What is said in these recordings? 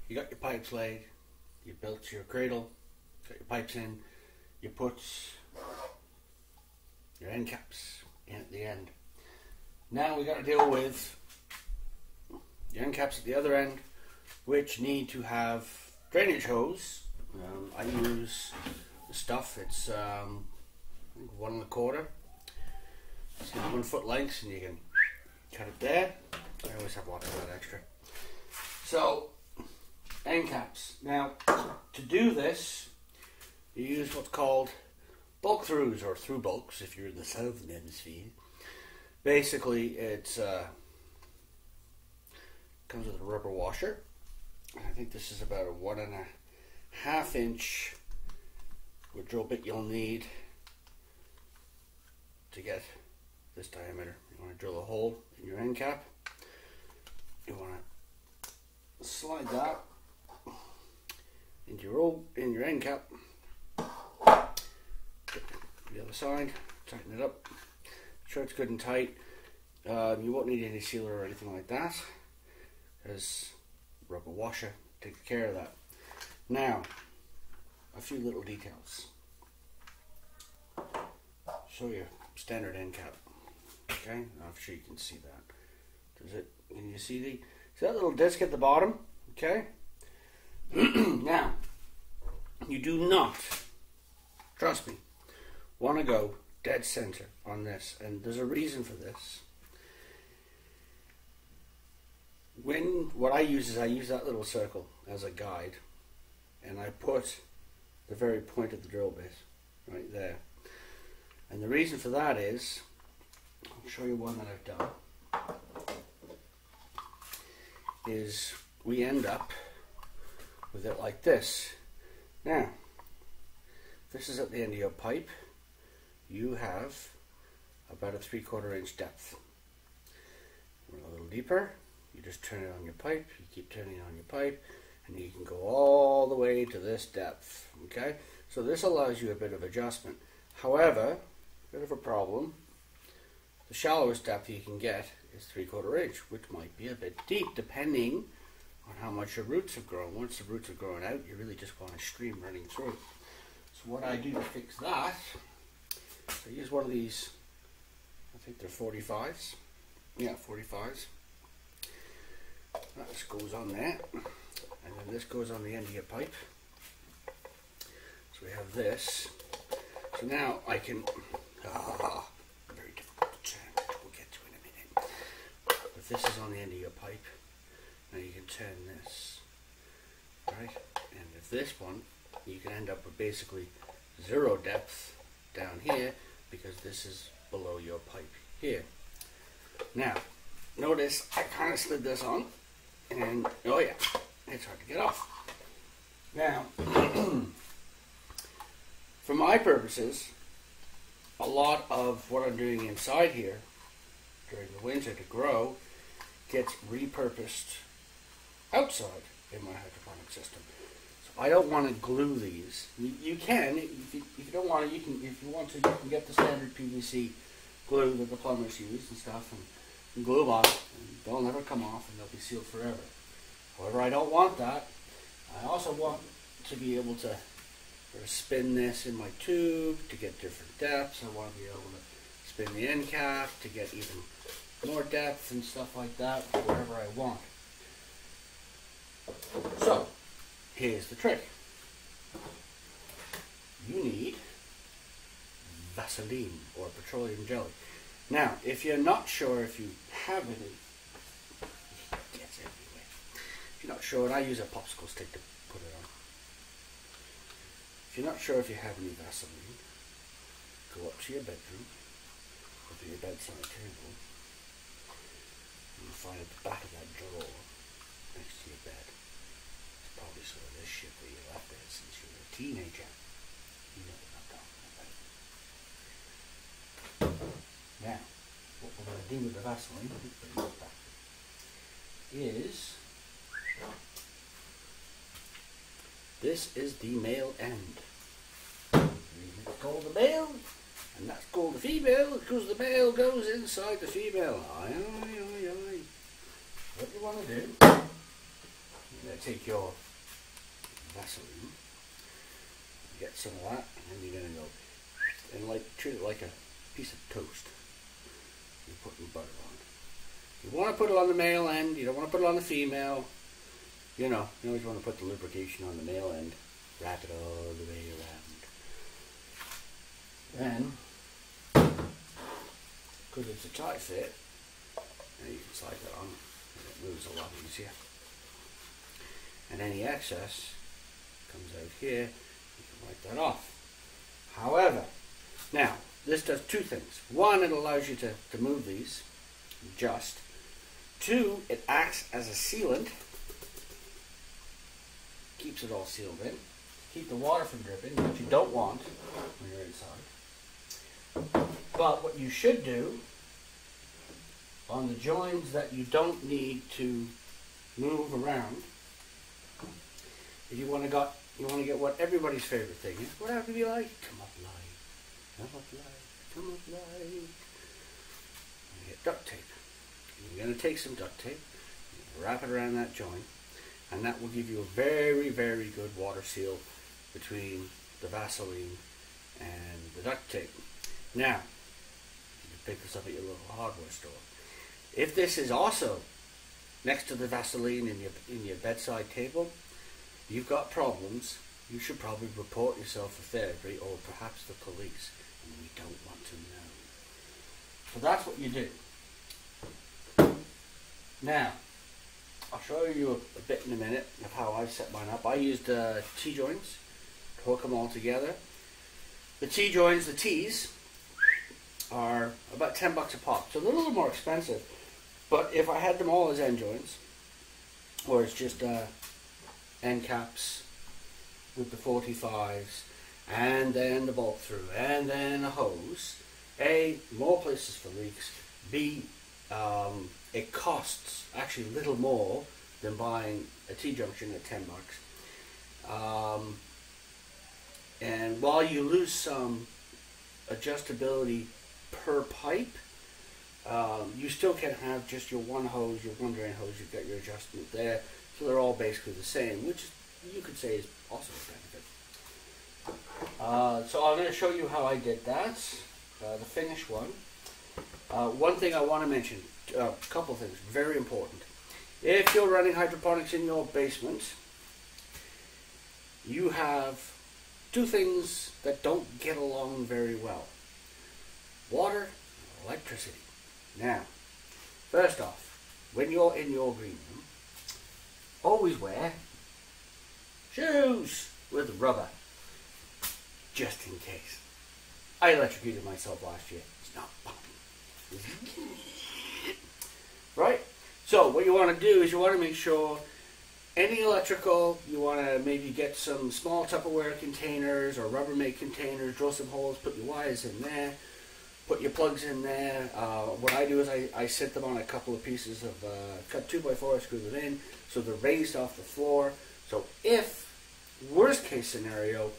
you got your pipes laid, you built your cradle, got your pipes in, you put your end caps in at the end. Now we got to deal with your end caps at the other end, which need to have drainage hose. I use the stuff, it's I think 1 1/4. It's 1 foot lengths, and you can cut it there. I always have lots of that extra. So, end caps. Now, to do this, you use what's called bulk throughs, or through bulks if you're in the southern hemisphere. Basically, it's comes with a rubber washer. I think this is about a 1 1/2 inch drill bit you'll need to get this diameter. You want to drill a hole in your end cap. You want to slide that into your end cap. Get the other side, tighten it up. Make sure it's good and tight. You won't need any sealer or anything like that, because rubber washer takes care of that. Now, a few little details. Show you standard end cap. Okay, I'm sure you can see that. Does it? Can you see that little disc at the bottom? Okay. Now, you do not, trust me, want to go dead center on this, and there's a reason for this. What I use is I use that little circle as a guide, and I put the very point of the drill bit right there. And the reason for that is, I'll show you one that I've done, is we end up with it like this. Now, this is at the end of your pipe. You have about a 3/4 inch depth. A little deeper, you just turn it on your pipe, you keep turning it on your pipe, and you can go all the way to this depth. Okay, so this allows you a bit of adjustment. However, bit of a problem, the shallowest depth you can get is 3/4 inch, which might be a bit deep depending on how much your roots have grown. Once the roots have grown out, you really just want a stream running through. So what I do to fix that, I use one of these, I think they're 45s. Yeah, 45s. That just goes on there, and then this goes on the end of your pipe. So we have this. So now I can, very difficult to turn, which we'll get to in a minute. If this is on the end of your pipe, now you can turn this, right? And if this one, you can end up with basically 0 depth down here, because this is below your pipe here. Now, notice I kind of slid this on, and oh yeah, it's hard to get off. Now, for my purposes, a lot of what I'm doing inside here during the winter to grow gets repurposed outside in my hydroponic system. So I don't want to glue these. You can, if you don't want to, you can. If you want to, you can get the standard PVC glue that the plumbers use and stuff, and glue them on, and they'll never come off, and they'll be sealed forever. However, I don't want that. I also want to be able to sort of spin this in my tube to get different depths. I want to be able to spin the end cap to get even more depth and stuff like that, wherever I want. So, here's the trick. You need Vaseline or petroleum jelly. Now, if you're not sure if you have any, yes, everywhere. If you're not sure, and I use a popsicle stick to put it on. If you're not sure if you have any Vaseline, go up to your bedroom, or to your bedside table, and you'll find at the back of that drawer next to your bed. It's probably some of this shit that you left there since you were a teenager. You know what I'm talking about. Now, what we're going to do with the Vaseline is, this is the male end. It's called the male, and that's called the female, because the male goes inside the female. Aye, aye, aye, aye. What you want to do, you to take your Vaseline, get some of that, and then you're going to go and like treat it like a piece of toast. You're putting butter on. You want to put it on the male end. You don't want to put it on the female. You know, you always want to put the lubrication on the male end. Wrap it all the way around. Then, because it's a tight fit, now you can slide that on. And it moves a lot easier. And any excess comes out here. You can wipe that off. However, now this does two things. One, it allows you to move these. Just. Two, it acts as a sealant. Keeps it all sealed in. Keep the water from dripping, which you don't want when you're inside. But what you should do on the joins that you don't need to move around is you want to get what everybody's favorite thing is. Whatever you like, come up light, come up light, come up light. You get duct tape. You're going to take some duct tape, wrap it around that joint, and that will give you a very, very good water seal between the Vaseline and the duct tape. Now, you can pick this up at your local hardware store. If this is also next to the Vaseline in your bedside table, you've got problems. You should probably report yourself for therapy or perhaps the police, and we don't want to know. So that's what you do. Now, I'll show you a bit in a minute of how I set mine up. I used T-joints to hook them all together. The T-joints, the T's, are about $10 a pop, so they're a little more expensive. But if I had them all as end joints, or it's just end caps with the 45s, and then the bolt through, and then a hose, A, more places for leaks, B, it costs actually a little more than buying a T-junction at $10. And while you lose some adjustability per pipe, you still can have just your one hose, your one drain hose. You've got your adjustment there, so they're all basically the same, which you could say is also a benefit. So I'm going to show you how I did that, the finished one. One thing I want to mention, a couple of things, very important. If you're running hydroponics in your basement, you have two things that don't get along very well. Water and electricity. Now, first off, when you're in your green room, always wear shoes with rubber, just in case. I electrocuted myself last year. It's not fun. Right? So what you want to do is you want to make sure any electrical, you want to maybe get some small Tupperware containers or Rubbermaid containers, drill some holes, put your wires in there, put your plugs in there. What I do is I sit them on a couple of pieces of cut 2x4, screw them in so they're raised off the floor. So if, worst case scenario,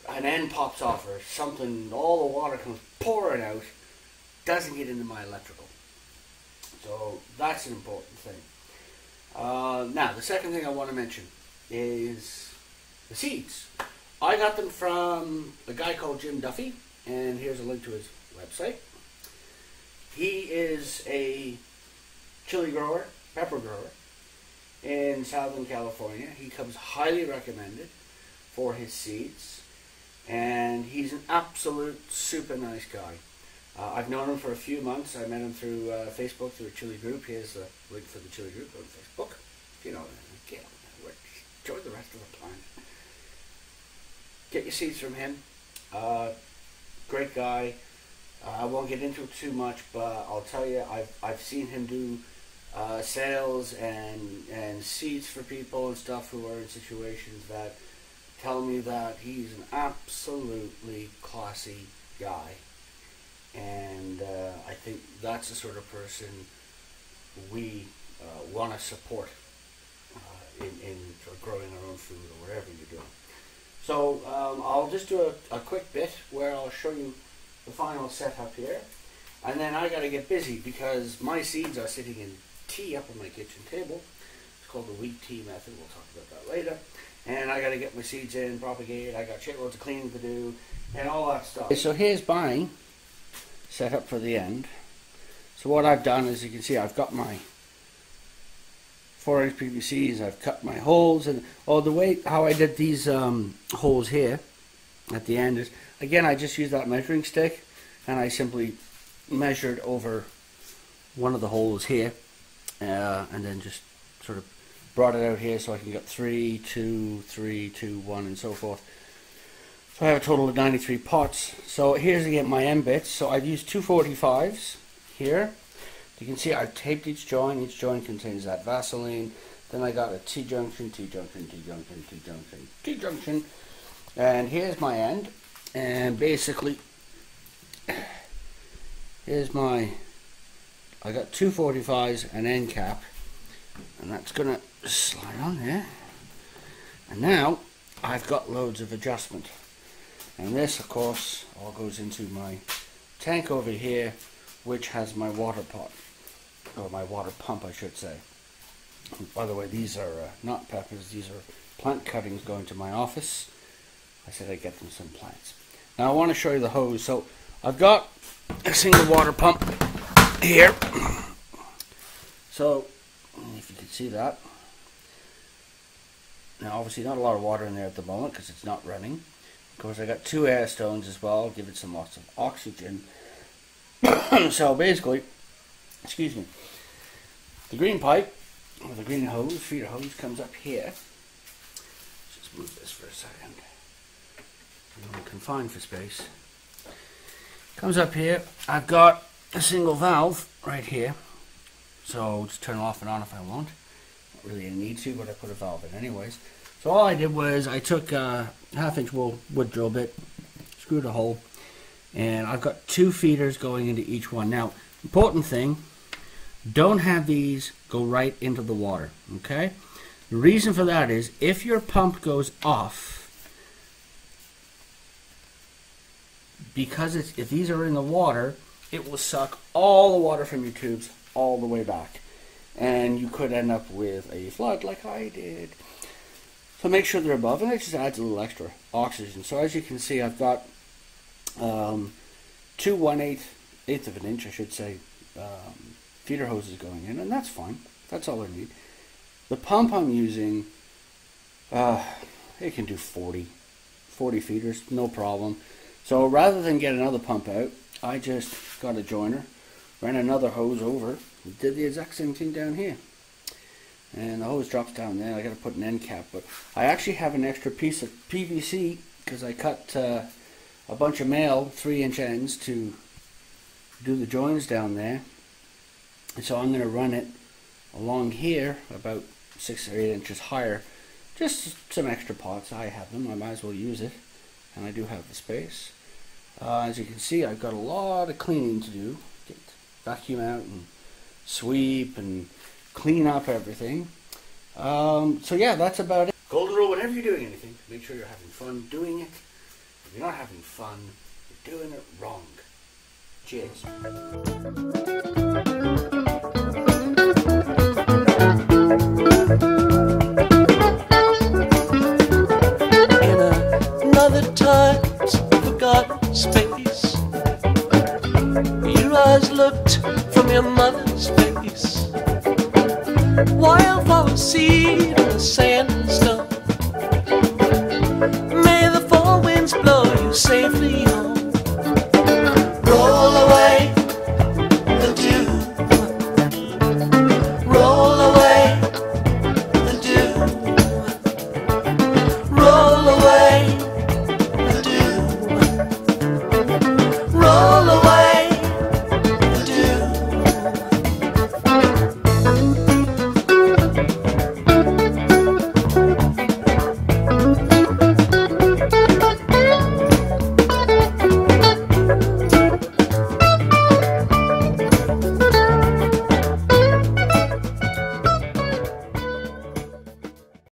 an end pops off or something, all the water comes pouring out, doesn't get into my electrical. So that's an important thing. Now, the second thing I want to mention is the seeds. I got them from a guy called Jim Duffy, and here's a link to his website. He is a chili grower, pepper grower in Southern California. He comes highly recommended for his seeds, and he's an absolute super nice guy. I've known him for a few months. I met him through Facebook, through a chili group. Here's the link for the chili group on Facebook. You know, get on that work. Enjoy the rest of the planet. Get your seeds from him. Great guy. I won't get into it too much, but I'll tell you, I've seen him do sales and seeds for people and stuff who are in situations that tell me that he's an absolutely classy guy. And I think that's the sort of person we want to support in growing our own food or whatever you're doing. So I'll just do a quick bit where I'll show you the final setup here. And then I got to get busy because my seeds are sitting in tea up on my kitchen table. called the wheat tea method. We'll talk about that later. And I got to get my seeds in, propagate. I got shitloads of cleaning to do, and all that stuff. Okay, so here's mine set up for the end. So what I've done, as you can see, I've got my 4-inch PVCs. I've cut my holes, and the way how I did these holes here at the end is, again, I just used that measuring stick, and I simply measured over one of the holes here, and then just sort of brought it out here so I can get 3, 2, 3, 2, 1, and so forth. So I have a total of 93 pots. So here's again my end bits. So I've used 245s here. You can see I've taped each joint. Each joint contains that Vaseline. Then I got a T-junction, T-junction, T-junction, T-junction, T-junction. And here's my end. And basically, here's my, I got 245s, an end cap. And that's going to slide on there. And now I've got loads of adjustment. And this, of course, all goes into my tank over here, which has my water pot, or my water pump, I should say. And by the way, these are not peppers, these are plant cuttings going to my office. I said I'd get them some plants. Now I want to show you the hose. So I've got a single water pump here. So, if you can see that. Now obviously not a lot of water in there at the moment because it's not running. Of course I got 2 air stones as well, give it some lots of oxygen. So basically, excuse me, the green pipe, or the green hose, feeder hose, comes up here. Let's just move this for a second. I'm confined for space. Comes up here. I've got a single valve right here. So just turn it off and on if I want. Not really a need to, but I put a valve in anyways. So all I did was I took a 1/2-inch wood drill bit, screwed a hole, and I've got 2 feeders going into each one. Now, important thing, don't have these go right into the water, okay? The reason for that is if your pump goes off, because if these are in the water, it will suck all the water from your tubes all the way back. And you could end up with a flood like I did. So make sure they're above, and it just adds a little extra oxygen. So as you can see, I've got 2 1/8 of an inch, I should say, feeder hoses going in, and that's fine. That's all I need. The pump I'm using, it can do 40 feeders, no problem. So rather than get another pump out, I just got a joiner, ran another hose over, and did the exact same thing down here. And the hose drops down there. I got to put an end cap, but I actually have an extra piece of PVC because I cut a bunch of male 3-inch ends to do the joins down there. And so I'm going to run it along here about 6 or 8 inches higher. Just some extra pots. I have them. I might as well use it, and I do have the space. As you can see, I've got a lot of cleaning to do. Vacuum out and sweep and clean up everything. So yeah, that's about it. Golden rule, whenever you're doing anything, make sure you're having fun doing it. If you're not having fun, you're doing it wrong. Cheers. In another time's forgotten space, your eyes looked from your mother's face. Wildflower seed in the sand